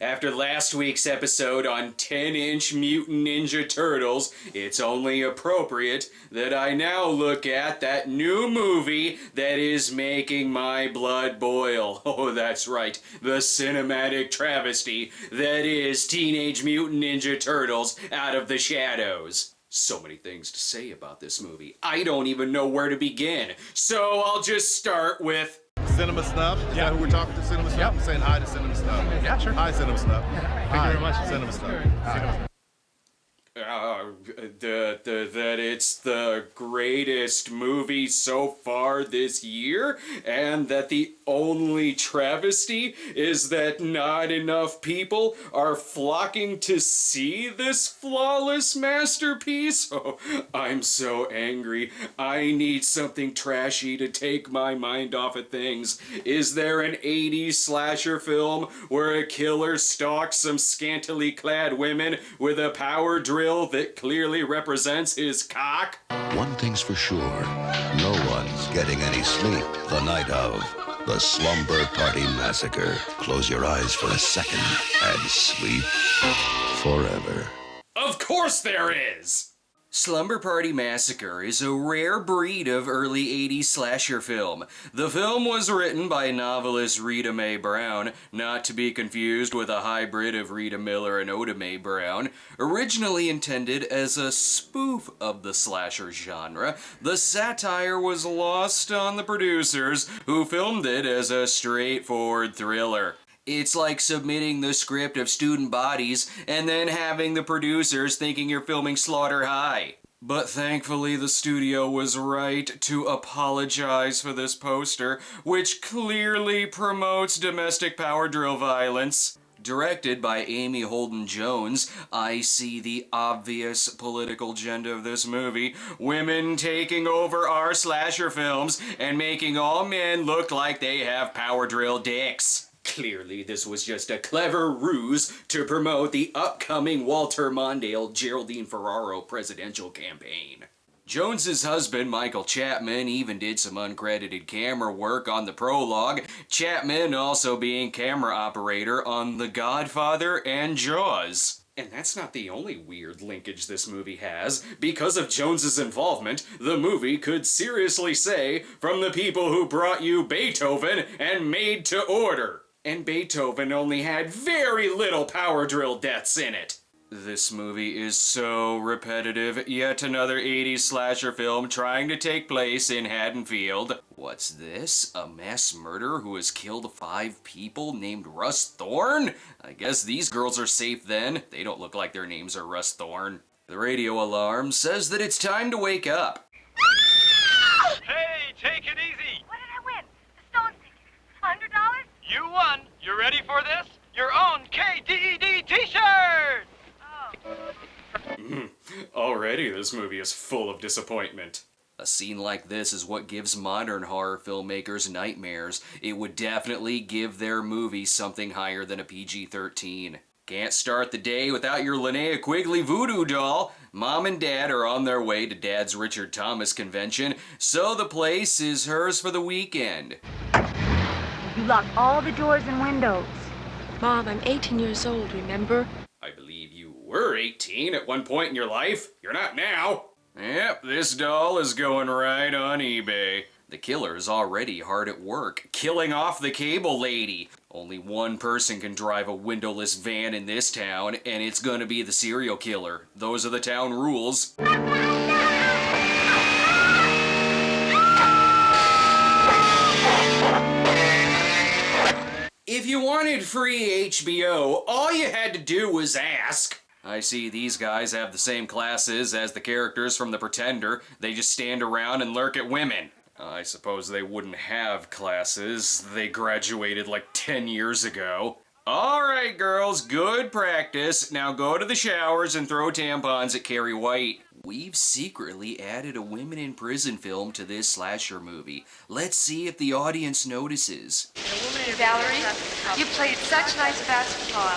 After last week's episode on 10-inch Mutant Ninja Turtles, it's only appropriate that I now look at that new movie that is making my blood boil. Oh, that's right, the cinematic travesty that is Teenage Mutant Ninja Turtles Out of the Shadows. So many things to say about this movie. I don't even know where to begin. So I'll just start with... Cinema Snob? Is that who we're talking to? Cinema Snob? I'm saying hi to Cinema Snob. Yeah, sure. Hi, Cinema Snob. Thank you very much. Cinema Snob. Hi. That it's the greatest movie so far this year, and that the only travesty is that not enough people are flocking to see this flawless masterpiece. Oh, I'm so angry. I need something trashy to take my mind off of things. Is there an 80s slasher film where a killer stalks some scantily clad women with a power drill that clearly represents his cock? One thing's for sure, no one's getting any sleep the night of the Slumber Party Massacre. Close your eyes for a second and sleep forever. Of course there is! Slumber Party Massacre is a rare breed of early 80s slasher film. The film was written by novelist Rita Mae Brown, not to be confused with a hybrid of Rita Miller and Oda Mae Brown. Originally intended as a spoof of the slasher genre, the satire was lost on the producers, who filmed it as a straightforward thriller. It's like submitting the script of Student Bodies and then having the producers thinking you're filming Slaughter High. But thankfully the studio was right to apologize for this poster, which clearly promotes domestic power drill violence. Directed by Amy Holden Jones, I see the obvious political agenda of this movie: women taking over our slasher films and making all men look like they have power drill dicks. Clearly, this was just a clever ruse to promote the upcoming Walter Mondale, Geraldine Ferraro presidential campaign. Jones's husband, Michael Chapman, even did some uncredited camera work on the prologue, Chapman also being camera operator on The Godfather and Jaws. And that's not the only weird linkage this movie has. Because of Jones's involvement, the movie could seriously say, from the people who brought you Beethoven and Made to Order. And Beethoven only had very little power drill deaths in it. This movie is so repetitive. Yet another 80s slasher film trying to take place in Haddonfield. What's this? A mass murderer who has killed 5 people named Russ Thorn? I guess these girls are safe then. They don't look like their names are Russ Thorn. The radio alarm says that it's time to wake up. Hey, take it easy. What did I win? The Stones ticket. $100? You won. You ready for this? Your own KDED t-shirt! Already this movie is full of disappointment. A scene like this is what gives modern horror filmmakers nightmares. It would definitely give their movie something higher than a PG-13. Can't start the day without your Linnea Quigley voodoo doll. Mom and Dad are on their way to Dad's Richard Thomas convention, so the place is hers for the weekend. You locked all the doors and windows. Mom, I'm 18 years old, remember? I believe you were 18 at one point in your life. You're not now. Yep, this doll is going right on eBay. The killer's already hard at work, killing off the cable lady. Only one person can drive a windowless van in this town, and it's gonna be the serial killer. Those are the town rules. If you wanted free HBO, all you had to do was ask. I see these guys have the same classes as the characters from The Pretender. They just stand around and lurk at women. I suppose they wouldn't have classes. They graduated like 10 years ago. Alright girls, good practice. Now go to the showers and throw tampons at Carrie White. We've secretly added a women in prison film to this slasher movie. Let's see if the audience notices. Valerie, you played such nice basketball.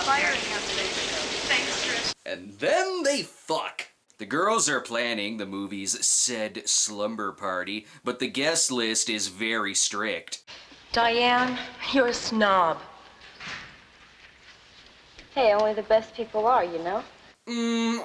Thanks, And then they fuck. The girls are planning the movie's said slumber party, but the guest list is very strict. Diane, you're a snob. Hey, only the best people are, you know?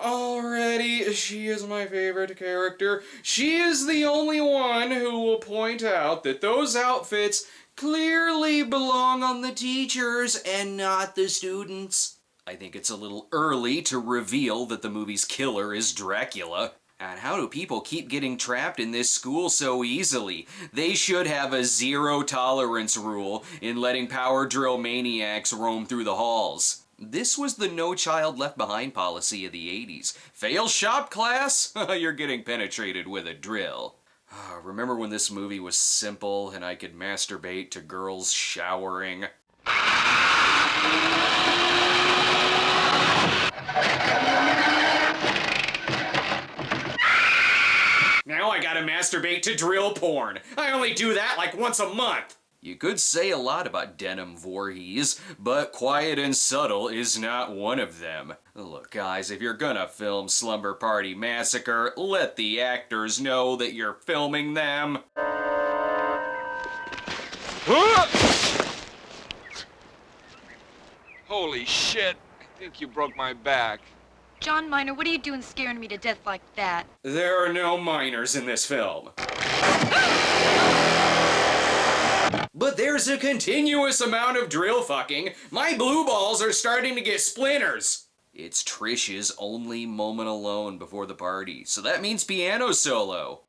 Already, she is my favorite character. She is the only one who will point out that those outfits clearly belong on the teachers and not the students. I think it's a little early to reveal that the movie's killer is Dracula. And how do people keep getting trapped in this school so easily? They should have a zero tolerance rule in letting power drill maniacs roam through the halls. This was the No Child Left Behind policy of the 80s. Fail shop class? You're getting penetrated with a drill. Remember when this movie was simple and I could masturbate to girls showering? Now I gotta masturbate to drill porn. I only do that like once a month. You could say a lot about Denim Voorhees, but Quiet and Subtle is not one of them. Look guys, if you're gonna film Slumber Party Massacre, let the actors know that you're filming them. Holy shit, I think you broke my back. John Minor, what are you doing scaring me to death like that? There are no minors in this film. But there's a continuous amount of drill fucking. My blue balls are starting to get splinters. It's Trish's only moment alone before the party, so that means piano solo.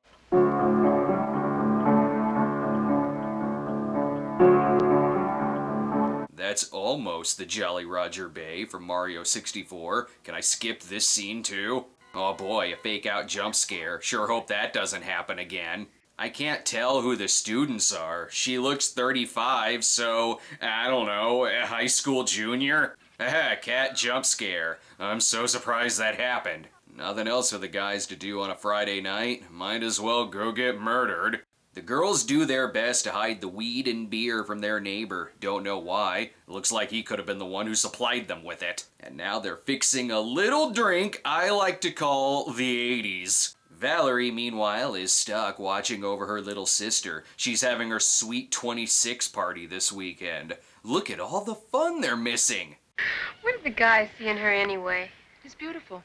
That's almost the Jolly Roger Bay from Mario 64. Can I skip this scene too? Oh boy, a fake out jump scare. Sure hope that doesn't happen again. I can't tell who the students are. She looks 35, so, I don't know, a high school junior? Cat jump scare. I'm so surprised that happened. Nothing else for the guys to do on a Friday night. Might as well go get murdered. The girls do their best to hide the weed and beer from their neighbor. Don't know why. Looks like he could have been the one who supplied them with it. And now they're fixing a little drink I like to call the 80s. Valerie, meanwhile, is stuck watching over her little sister. She's having her sweet 26 party this weekend. Look at all the fun they're missing. What did the guys see in her anyway? She's beautiful.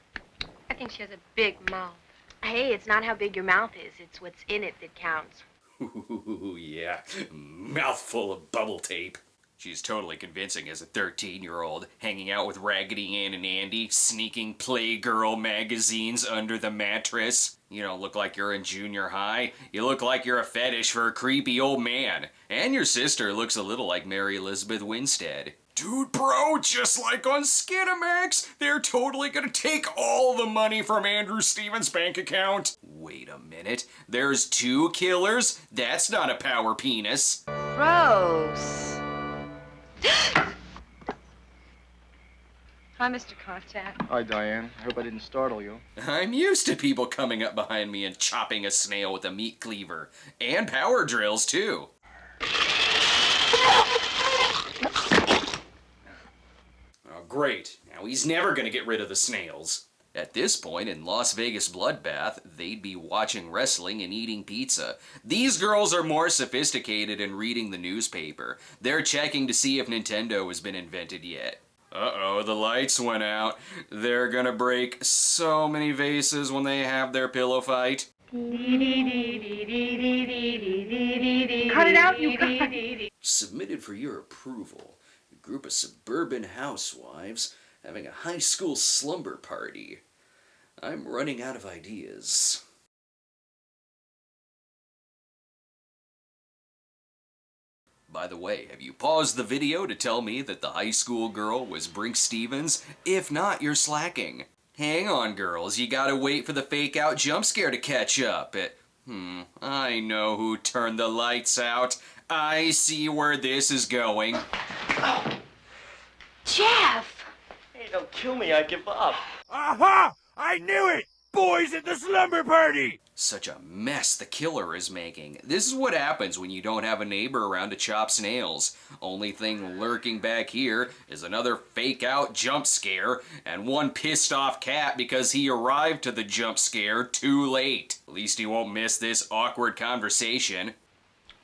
I think she has a big mouth. Hey, it's not how big your mouth is. It's what's in it that counts. Ooh, yeah. Mouthful of bubble tape. She's totally convincing as a 13-year-old, hanging out with Raggedy Ann and Andy, sneaking Playgirl magazines under the mattress. You don't look like you're in junior high. You look like you're a fetish for a creepy old man. And your sister looks a little like Mary Elizabeth Winstead. Dude, bro, just like on Skinamax, they're totally gonna take all the money from Andrew Stevens' bank account. Wait a minute, there's 2 killers? That's not a power penis. Gross. Hi, Mr. Contact. Hi, Diane. I hope I didn't startle you. I'm used to people coming up behind me and chopping a snail with a meat cleaver. And power drills, too. Oh, great. Now he's never gonna get rid of the snails. At this point in Las Vegas Bloodbath, they'd be watching wrestling and eating pizza. These girls are more sophisticated and reading the newspaper. They're checking to see if Nintendo has been invented yet. Uh-oh, the lights went out. They're gonna break so many vases when they have their pillow fight. Cut it out, you guys. Submitted for your approval. A group of suburban housewives having a high school slumber party. I'm running out of ideas. By the way, have you paused the video to tell me that the high school girl was Brink Stevens? If not, you're slacking. Hang on, girls, you gotta wait for the fake out jump scare to catch up. I know who turned the lights out. I see where this is going. Jeff! Hey, don't kill me, I give up. Aha! I knew it! Boys at the slumber party! Such a mess the killer is making. This is what happens when you don't have a neighbor around to chop snails. Only thing lurking back here is another fake-out jump scare, and one pissed-off cat because he arrived to the jump scare too late. At least he won't miss this awkward conversation.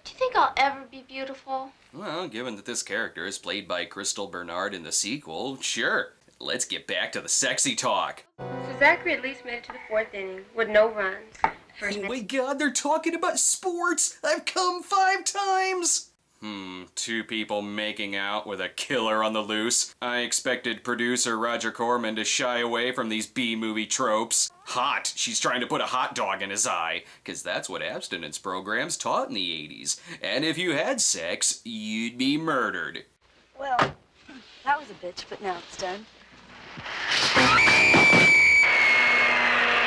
Do you think I'll ever be beautiful? Well, given that this character is played by Crystal Bernard in the sequel, sure. let's get back to the sexy talk. So Zachary at least made it to the 4th inning with no runs. Oh my god, they're talking about sports! I've come 5 times! 2 people making out with a killer on the loose. I expected producer Roger Corman to shy away from these B-movie tropes. Hot, she's trying to put a hot dog in his eye, because that's what abstinence programs taught in the 80s. And if you had sex, you'd be murdered. Well, that was a bitch, but now it's done.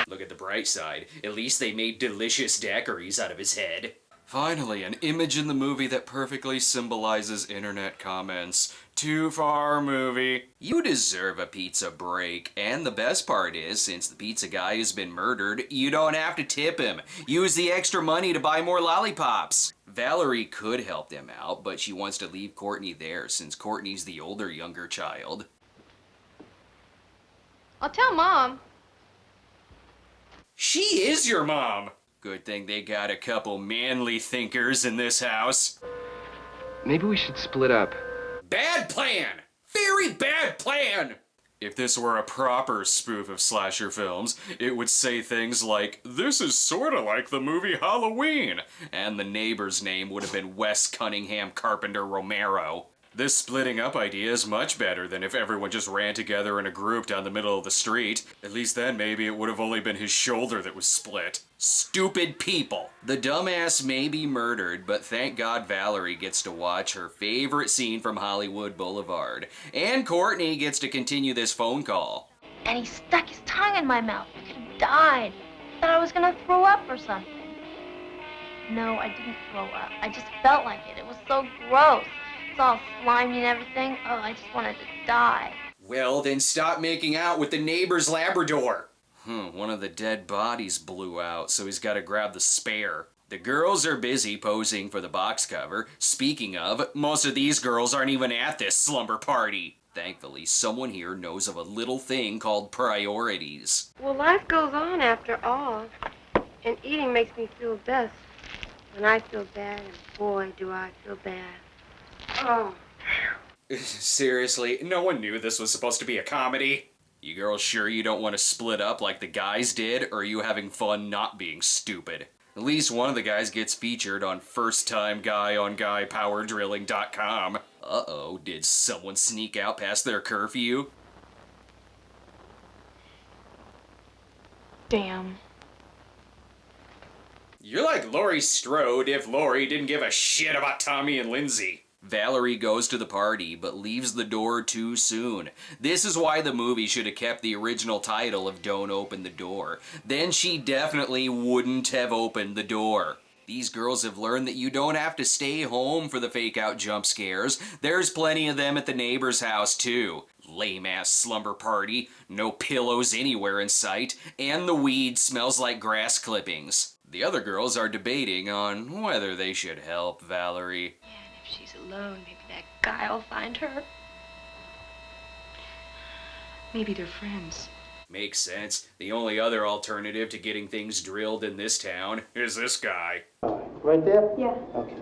Look at the bright side. At least they made delicious daiquiris out of his head. Finally, an image in the movie that perfectly symbolizes internet comments. Too far, movie. You deserve a pizza break. And the best part is, since the pizza guy has been murdered, you don't have to tip him. Use the extra money to buy more lollipops. Valerie could help them out, but she wants to leave Courtney there since Courtney's the older, younger child. I'll tell Mom. She is your mom! Good thing they got a couple manly thinkers in this house. Maybe we should split up. Bad plan! Very bad plan! If this were a proper spoof of slasher films, it would say things like, "This is sorta like the movie Halloween," and the neighbor's name would have been Wes Cunningham Carpenter Romero. This splitting up idea is much better than if everyone just ran together in a group down the middle of the street. At least then maybe it would have only been his shoulder that was split. Stupid people! The dumbass may be murdered, but thank God Valerie gets to watch her favorite scene from Hollywood Boulevard. And Courtney gets to continue this phone call. And he stuck his tongue in my mouth. I could have died. Thought I was gonna throw up or something. No, I didn't throw up. I just felt like it. It was so gross. It's all slimy and everything. Oh, I just wanted to die. Well, then stop making out with the neighbor's Labrador. One of the dead bodies blew out, so he's got to grab the spare. The girls are busy posing for the box cover. Speaking of, most of these girls aren't even at this slumber party. Thankfully, someone here knows of a little thing called priorities. Well, life goes on after all. And eating makes me feel best. When I feel bad, and boy, do I feel bad. Oh. Seriously, no one knew this was supposed to be a comedy? You girls sure you don't want to split up like the guys did, or are you having fun not being stupid? At least one of the guys gets featured on firsttimeguyonguypowerdrilling.com. Uh-oh, did someone sneak out past their curfew? Damn. You're like Laurie Strode if Laurie didn't give a shit about Tommy and Lindsay. Valerie goes to the party, but leaves the door too soon. This is why the movie should have kept the original title of Don't Open the Door. Then she definitely wouldn't have opened the door. These girls have learned that you don't have to stay home for the fake-out jump scares. There's plenty of them at the neighbor's house, too. Lame-ass slumber party, no pillows anywhere in sight, and the weed smells like grass clippings. The other girls are debating on whether they should help Valerie. She's alone. Maybe that guy'll find her. Maybe they're friends. Makes sense. The only other alternative to getting things drilled in this town is this guy. Right there? Yeah. Okay.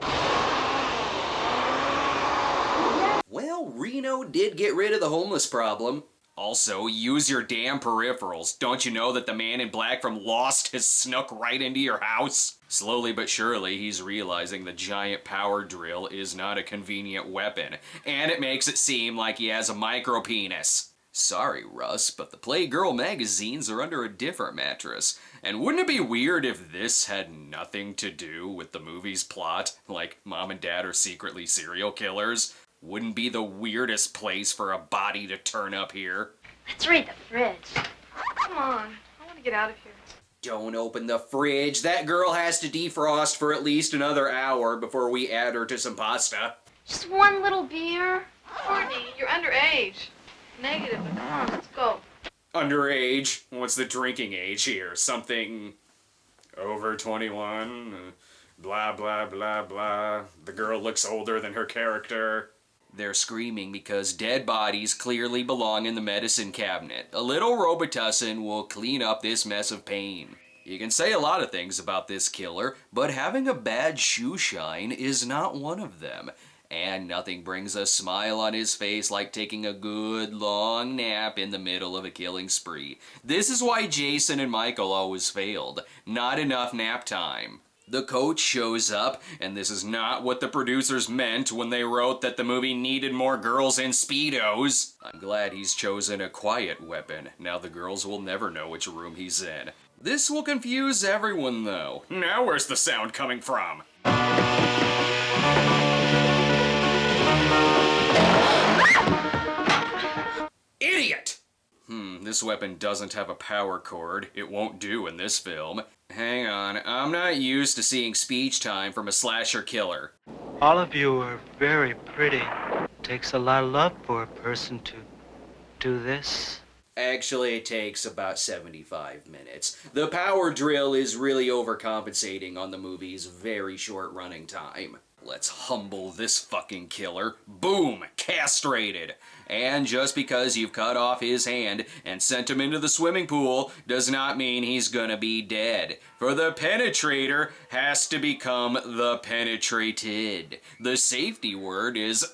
Well, Reno did get rid of the homeless problem. Also, use your damn peripherals. Don't you know that the man in black from Lost has snuck right into your house? Slowly but surely, he's realizing the giant power drill is not a convenient weapon, and it makes it seem like he has a micro-penis. Sorry, Russ, but the Playgirl magazines are under a different mattress. And wouldn't it be weird if this had nothing to do with the movie's plot? Like, Mom and Dad are secretly serial killers? Wouldn't be the weirdest place for a body to turn up here. Let's read the fridge. Come on. I want to get out of here. Don't open the fridge. That girl has to defrost for at least another hour before we add her to some pasta. Just one little beer. Courtney, you're underage. Negative, but come on, let's go. Underage? What's the drinking age here? Something over 21? Blah, blah, blah, blah. The girl looks older than her character. They're screaming because dead bodies clearly belong in the medicine cabinet. A little Robitussin will clean up this mess of pain. You can say a lot of things about this killer, but having a bad shoe shine is not one of them. And nothing brings a smile on his face like taking a good long nap in the middle of a killing spree. This is why Jason and Michael always failed. Not enough nap time. The coach shows up, and this is not what the producers meant when they wrote that the movie needed more girls in Speedos. I'm glad he's chosen a quiet weapon. Now the girls will never know which room he's in. This will confuse everyone, though. Now where's the sound coming from? Idiot! This weapon doesn't have a power cord. It won't do in this film. Hang on, I'm not used to seeing speech time from a slasher killer. All of you are very pretty. Takes a lot of love for a person to do this. Actually, it takes about 75 minutes. The power drill is really overcompensating on the movie's very short running time. Let's humble this fucking killer. Boom! Castrated! And just because you've cut off his hand and sent him into the swimming pool does not mean he's gonna be dead. For the penetrator has to become the penetrated. The safety word is...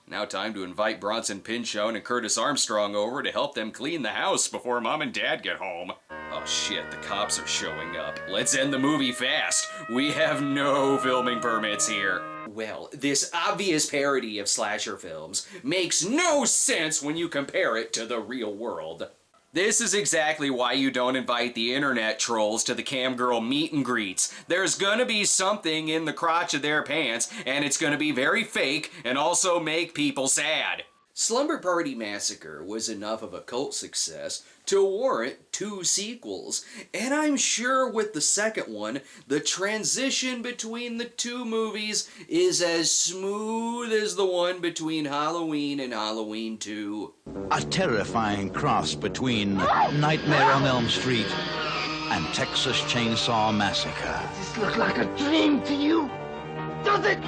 Now time to invite Bronson Pinchot and Curtis Armstrong over to help them clean the house before Mom and Dad get home. Oh shit, the cops are showing up. Let's end the movie fast. We have no filming permits here. Well, this obvious parody of slasher films makes no sense when you compare it to the real world. This is exactly why you don't invite the internet trolls to the camgirl meet and greets. There's gonna be something in the crotch of their pants, and it's gonna be very fake and also make people sad. Slumber Party Massacre was enough of a cult success to warrant 2 sequels, and I'm sure with the second one, the transition between the 2 movies is as smooth as the one between Halloween and Halloween 2. A terrifying cross between Nightmare on Elm Street and Texas Chainsaw Massacre. Does this look like a dream to you? Does it?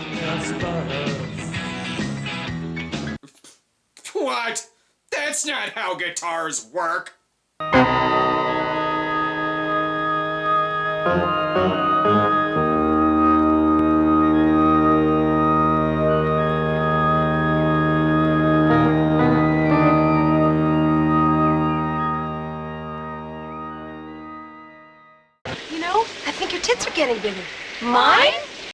What? That's not how guitars work! You know, I think your tits are getting bigger. Mine?